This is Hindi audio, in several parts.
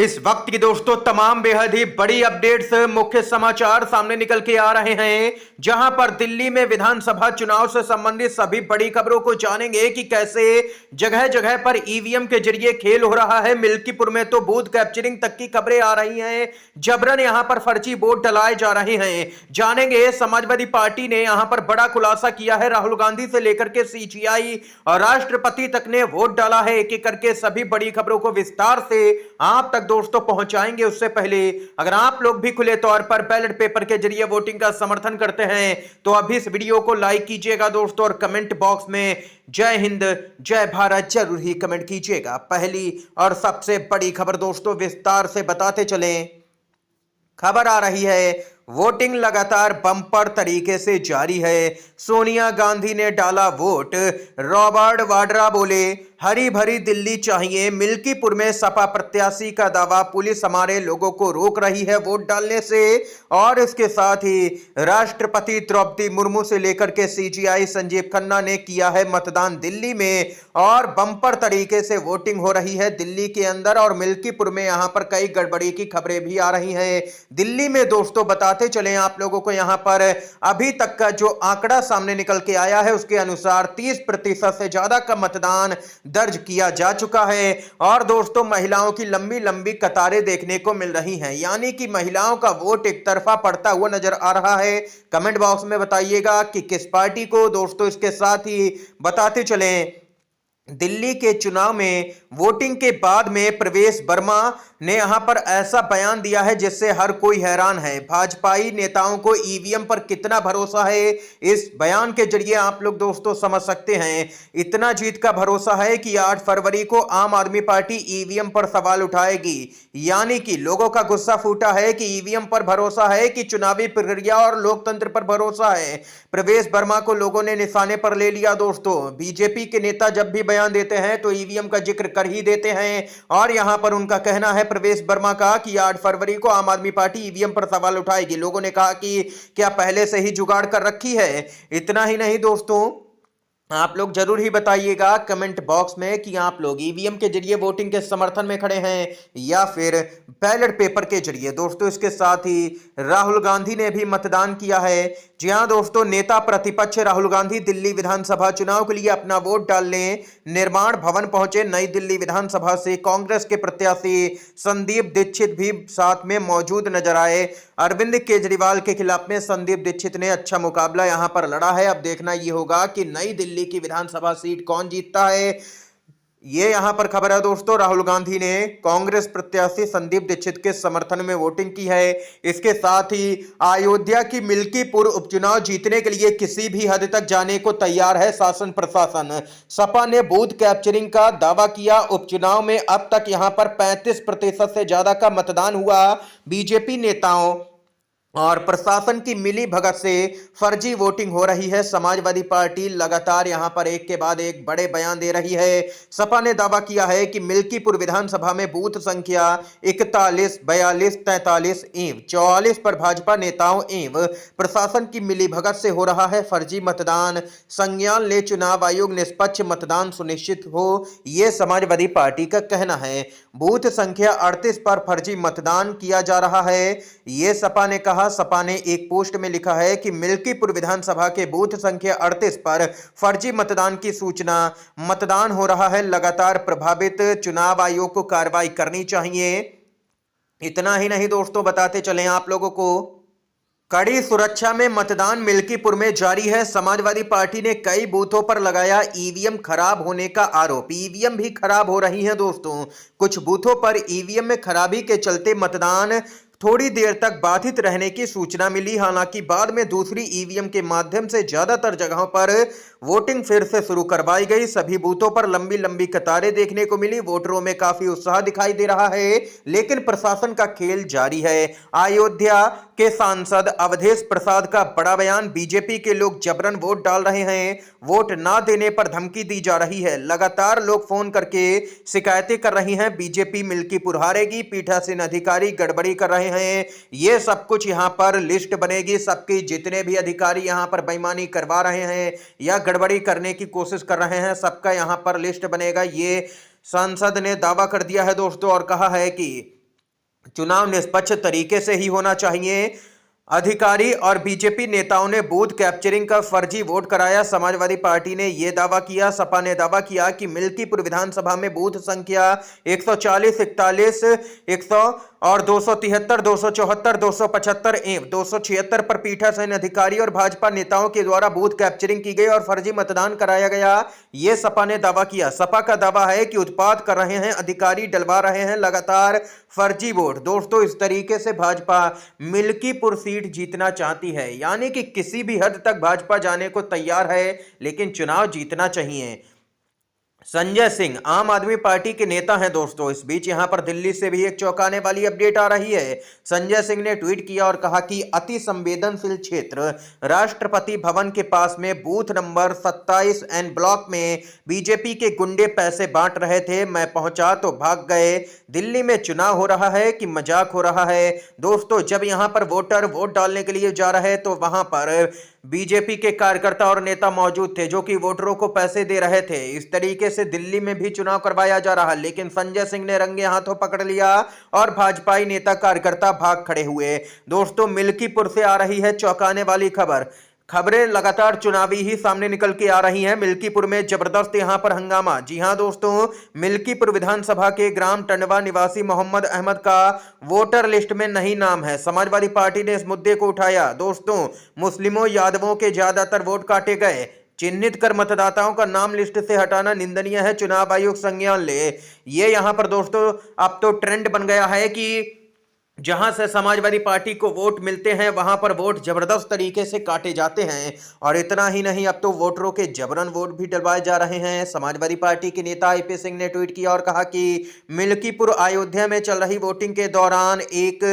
इस वक्त की दोस्तों तमाम बेहद ही बड़ी अपडेट्स मुख्य समाचार सामने निकल के आ रहे हैं, जहां पर दिल्ली में विधानसभा चुनाव से संबंधित सभी बड़ी खबरों को जानेंगे कि कैसे जगह जगह पर ईवीएम के जरिए खेल हो रहा है। मिल्कीपुर में तो बूथ कैप्चरिंग तक की खबरें आ रही हैं, जबरन यहां पर फर्जी वोट डलाए जा रहे हैं। जानेंगे समाजवादी पार्टी ने यहां पर बड़ा खुलासा किया है। राहुल गांधी से लेकर के सीजीआई और राष्ट्रपति तक ने वोट डाला है। एक एक करके सभी बड़ी खबरों को विस्तार से आप तक दोस्तों पहुंचाएंगे। उससे पहले अगर आप लोग भी खुले तौर पर बैलेट पेपर के जरिए वोटिंग का समर्थन करते हैं तो अभी इस वीडियो को लाइक कीजिएगा दोस्तों, और कमेंट बॉक्स में जय हिंद जय भारत जरूर ही कमेंट कीजिएगा। पहली और सबसे बड़ी खबर दोस्तों विस्तार से बताते चलें। खबर आ रही है, वोटिंग लगातार बम्पर तरीके से जारी है। सोनिया गांधी ने डाला वोट। रॉबर्ट वाड्रा बोले, हरी भरी दिल्ली चाहिए। मिल्कीपुर में सपा प्रत्याशी का दावा, पुलिस हमारे लोगों को रोक रही है वोट डालने से। और इसके साथ ही राष्ट्रपति द्रौपदी मुर्मू से लेकर के सीजीआई संजीव खन्ना ने किया है मतदान दिल्ली में, और बम्पर तरीके से वोटिंग हो रही है दिल्ली के अंदर। और मिल्कीपुर में यहां पर कई गड़बड़ी की खबरें भी आ रही हैं दिल्ली में दोस्तों। बताते चलें आप लोगों को, यहां पर अभी तक का जो आंकड़ा सामने निकल के आया है उसके अनुसार 30% से ज्यादा का मतदान दर्ज किया जा चुका है। और दोस्तों महिलाओं की लंबी लंबी कतारें देखने को मिल रही हैं, यानी कि महिलाओं का वोट एक तरफा पड़ता हुआ नजर आ रहा है। कमेंट बॉक्स में बताइएगा कि किस पार्टी को दोस्तों। इसके साथ ही बताते चलें, दिल्ली के चुनाव में वोटिंग के बाद में प्रवेश वर्मा ने यहां पर ऐसा बयान दिया है जिससे हर कोई हैरान है। भाजपाई नेताओं को ईवीएम पर कितना भरोसा है, इस बयान के जरिए आप लोग दोस्तों समझ सकते हैं। इतना जीत का भरोसा है कि 8 फरवरी को आम आदमी पार्टी ईवीएम पर सवाल उठाएगी, यानी कि लोगों का गुस्सा फूटा है कि ईवीएम पर भरोसा है कि चुनावी प्रक्रिया और लोकतंत्र पर भरोसा है। प्रवेश वर्मा को लोगों ने निशाने पर ले लिया दोस्तों। बीजेपी के नेता जब भी बयान देते हैं तो ईवीएम का जिक्र कर ही देते हैं, और यहां पर उनका कहना है प्रवेश वर्मा का कि 8 फरवरी को आम आदमी पार्टी ईवीएम पर सवाल उठाएगी। लोगों ने कहा कि क्या पहले से ही जुगाड़ कर रखी है। इतना ही नहीं दोस्तों, आप लोग जरूर ही बताइएगा कमेंट बॉक्स में कि आप लोग ईवीएम के जरिए वोटिंग के समर्थन में खड़े हैं या फिर बैलेट पेपर के जरिए दोस्तों। इसके साथ ही राहुल गांधी ने भी मतदान किया है। जी हां दोस्तों, नेता प्रतिपक्ष राहुल गांधी दिल्ली विधानसभा चुनाव के लिए अपना वोट डालने निर्माण भवन पहुंचे। नई दिल्ली विधानसभा से कांग्रेस के प्रत्याशी संदीप दीक्षित भी साथ में मौजूद नजर आए। अरविंद केजरीवाल के खिलाफ में संदीप दीक्षित ने अच्छा मुकाबला यहां पर लड़ा है। अब देखना यह होगा कि नई दिल्ली की विधानसभा सीट कौन जीतता है। ये यहां पर खबर है दोस्तों, राहुल गांधी ने कांग्रेस प्रत्याशी संदीप दीक्षित के समर्थन में वोटिंग की है। इसके साथ ही अयोध्या की मिल्कीपुर उपचुनाव जीतने के लिए किसी भी हद तक जाने को तैयार है शासन प्रशासन। सपा ने बूथ कैप्चरिंग का दावा किया। उपचुनाव में अब तक यहां पर 35% से ज्यादा का मतदान हुआ। बीजेपी नेताओं और प्रशासन की मिली भगत से फर्जी वोटिंग हो रही है। समाजवादी पार्टी लगातार यहां पर एक के बाद एक बड़े बयान दे रही है। सपा ने दावा किया है कि मिल्कीपुर विधानसभा में बूथ संख्या 41, 42, 43 एवं 44 पर भाजपा नेताओं एवं प्रशासन की मिली भगत से हो रहा है फर्जी मतदान। संज्ञान ले चुनाव आयोग निष्पक्ष मतदान सुनिश्चित हो, यह समाजवादी पार्टी का कहना है। बूथ संख्या 38 पर फर्जी मतदान किया जा रहा है, यह सपा ने कहा। सपा ने एक पोस्ट में लिखा है कि मिल्कीपुर विधानसभा के बूथ संख्या 38 पर फर्जी मतदान की सूचना। मतदान हो रहा है लगातार प्रभावित, चुनाव आयोग को कार्रवाई करनी चाहिए। इतना ही नहीं दोस्तों, बताते चलें आप लोगों को, कड़ी सुरक्षा में मतदान मिल्कीपुर में जारी है। समाजवादी पार्टी ने कई बूथों पर लगाया ईवीएम खराब होने का आरोप। ईवीएम भी खराब हो रही हैं दोस्तों। कुछ बूथों पर ईवीएम में खराबी के चलते मतदान थोड़ी देर तक बाधित रहने की सूचना मिली। हालांकि बाद में दूसरी ईवीएम के माध्यम से ज्यादातर जगहों पर वोटिंग फिर से शुरू करवाई गई। सभी बूथों पर लंबी लंबी कतारें देखने को मिली। वोटरों में काफी उत्साह दिखाई दे रहा है, लेकिन प्रशासन का खेल जारी है। अयोध्या के सांसद अवधेश प्रसाद का बड़ा बयान, बीजेपी के लोग जबरन वोट डाल रहे हैं, वोट ना देने पर धमकी दी जा रही है। लगातार लोग फोन करके शिकायतें कर रही हैं, बीजेपी मिल्कीपुर हारेगी, पीठासीन अधिकारी गड़बड़ी कर रहे हैं। ये सब कुछ यहां पर लिस्ट बनेगी सबकी, जितने भी अधिकारी यहां पर बेईमानी करवा रहे हैं या गड़बड़ी करने की कोशिश कर रहे हैं, सबका यहां पर लिस्ट बनेगा। ये सांसद ने दावा कर दिया है दोस्तों, और कहा है कि चुनाव निष्पक्ष तरीके से ही होना चाहिए। अधिकारी और बीजेपी नेताओं ने बूथ कैप्चरिंग का फर्जी वोट कराया। समाजवादी पार्टी ने यह दावा किया। सपा ने दावा किया कि मिल्कीपुर विधानसभा में बूथ संख्या 140, 41, 100 और 273, 274, 275 एवं 276 पर पीठासीन अधिकारी और भाजपा नेताओं के द्वारा बूथ कैप्चरिंग की गई और फर्जी मतदान कराया गया। यह सपा ने दावा किया। सपा का दावा है कि उत्पात कर रहे हैं अधिकारी, डलवा रहे हैं लगातार फर्जी वोट। दोस्तों, इस तरीके से भाजपा मिल्कीपुर सीट जीतना चाहती है, यानी कि किसी भी हद तक भाजपा जाने को तैयार है, लेकिन चुनाव जीतना चाहिए। संजय सिंह आम आदमी पार्टी के नेता हैं दोस्तों। इस बीच यहां पर दिल्ली से भी एक चौंकाने वाली अपडेट आ रही है। संजय सिंह ने ट्वीट किया और कहा कि अति संवेदनशील क्षेत्र राष्ट्रपति भवन के पास में बूथ नंबर 27 एन ब्लॉक में बीजेपी के गुंडे पैसे बांट रहे थे। मैं पहुंचा तो भाग गए। दिल्ली में चुनाव हो रहा है कि मजाक हो रहा है? दोस्तों, जब यहां पर वोटर वोट डालने के लिए जा रहे तो वहां पर बीजेपी के कार्यकर्ता और नेता मौजूद थे जो कि वोटरों को पैसे दे रहे थे। इस तरीके से दिल्ली में भी चुनाव करवाया जा रहा, लेकिन संजय सिंह ने रंगे हाथों पकड़ लिया और भाजपाई नेता कार्यकर्ता भाग खड़े हुए। दोस्तों, मिल्कीपुर से आ रही है चौंकाने वाली खबरें लगातार चुनावी ही सामने निकल के आ रही हैं। मिल्कीपुर में जबरदस्त यहां पर हंगामा। जी हां दोस्तों, मिल्कीपुर विधानसभा के ग्राम टंडवा निवासी मोहम्मद अहमद का वोटर लिस्ट में नहीं नाम है। समाजवादी पार्टी ने इस मुद्दे को उठाया। दोस्तों, मुस्लिमों यादवों के ज्यादातर वोट काटे गए। चिन्हित कर मतदाताओं का नाम लिस्ट से हटाना निंदनीय है। चुनाव आयोग संज्ञान ले। ये यहां पर दोस्तों अब तो ट्रेंड बन गया है कि जहां से समाजवादी पार्टी को वोट मिलते हैं वहां पर वोट जबरदस्त तरीके से काटे जाते हैं। और इतना ही नहीं, अब तो वोटरों के जबरन वोट भी डलवाए जा रहे हैं। समाजवादी पार्टी के नेता आईपी सिंह ने ट्वीट किया और कहा कि मिल्कीपुर अयोध्या में चल रही वोटिंग के दौरान एक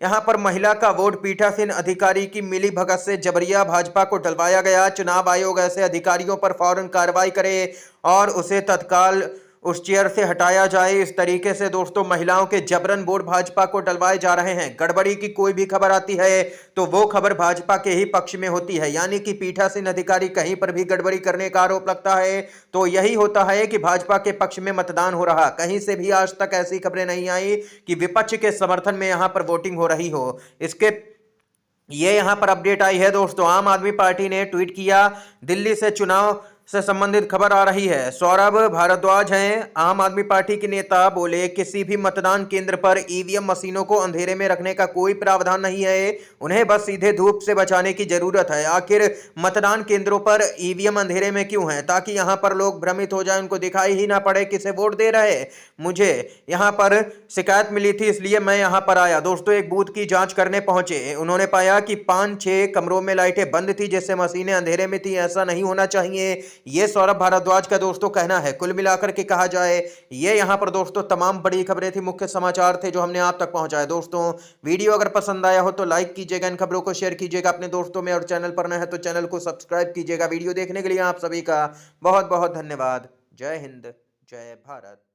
यहां पर महिला का वोट पीठासीन अधिकारी की मिली भगत से जबरिया भाजपा को डलवाया गया। चुनाव आयोग ऐसे अधिकारियों पर फौरन कार्रवाई करे और उसे तत्काल उस चेयर से हटाया जाए। इस तरीके से दोस्तों महिलाओं के जबरन वोट भाजपा को डलवाए जा रहे हैं। गड़बड़ी की कोई भी खबर आती है तो वो खबर भाजपा के ही पक्ष में होती है, यानी कि पीठासीन अधिकारी कहीं पर भी गड़बड़ी करने का आरोप लगता है तो यही होता है कि भाजपा के पक्ष में मतदान हो रहा। कहीं से भी आज तक ऐसी खबरें नहीं आई कि विपक्ष के समर्थन में यहां पर वोटिंग हो रही हो। ये यहां पर अपडेट आई है दोस्तों। आम आदमी पार्टी ने ट्वीट किया। दिल्ली से चुनाव से संबंधित खबर आ रही है। सौरभ भारद्वाज हैं आम आदमी पार्टी के नेता, बोले किसी भी मतदान केंद्र पर ईवीएम मशीनों को अंधेरे में रखने का कोई प्रावधान नहीं है। उन्हें बस सीधे धूप से बचाने की जरूरत है। आखिर मतदान केंद्रों पर ईवीएम अंधेरे में क्यों है? ताकि यहां पर लोग भ्रमित हो जाए, उनको दिखाई ही ना पड़े किसे वोट दे रहे। मुझे यहां पर शिकायत मिली थी इसलिए मैं यहां पर आया। दोस्तों, एक बूथ की जांच करने पहुंचे। उन्होंने पाया कि 5-6 कमरों में लाइटें बंद थी जिससे मशीनें अंधेरे में थी। ऐसा नहीं होना चाहिए, ये सौरभ भारद्वाज का दोस्तों कहना है। कुल मिलाकर के कहा जाए, ये यहां पर दोस्तों तमाम बड़ी खबरें थी, मुख्य समाचार थे जो हमने आप तक पहुंचाए। दोस्तों, वीडियो अगर पसंद आया हो तो लाइक कीजिएगा, इन खबरों को शेयर कीजिएगा अपने दोस्तों में, और चैनल पर नए हैं तो चैनल को सब्सक्राइब कीजिएगा। वीडियो देखने के लिए आप सभी का बहुत बहुत धन्यवाद। जय हिंद, जय भारत।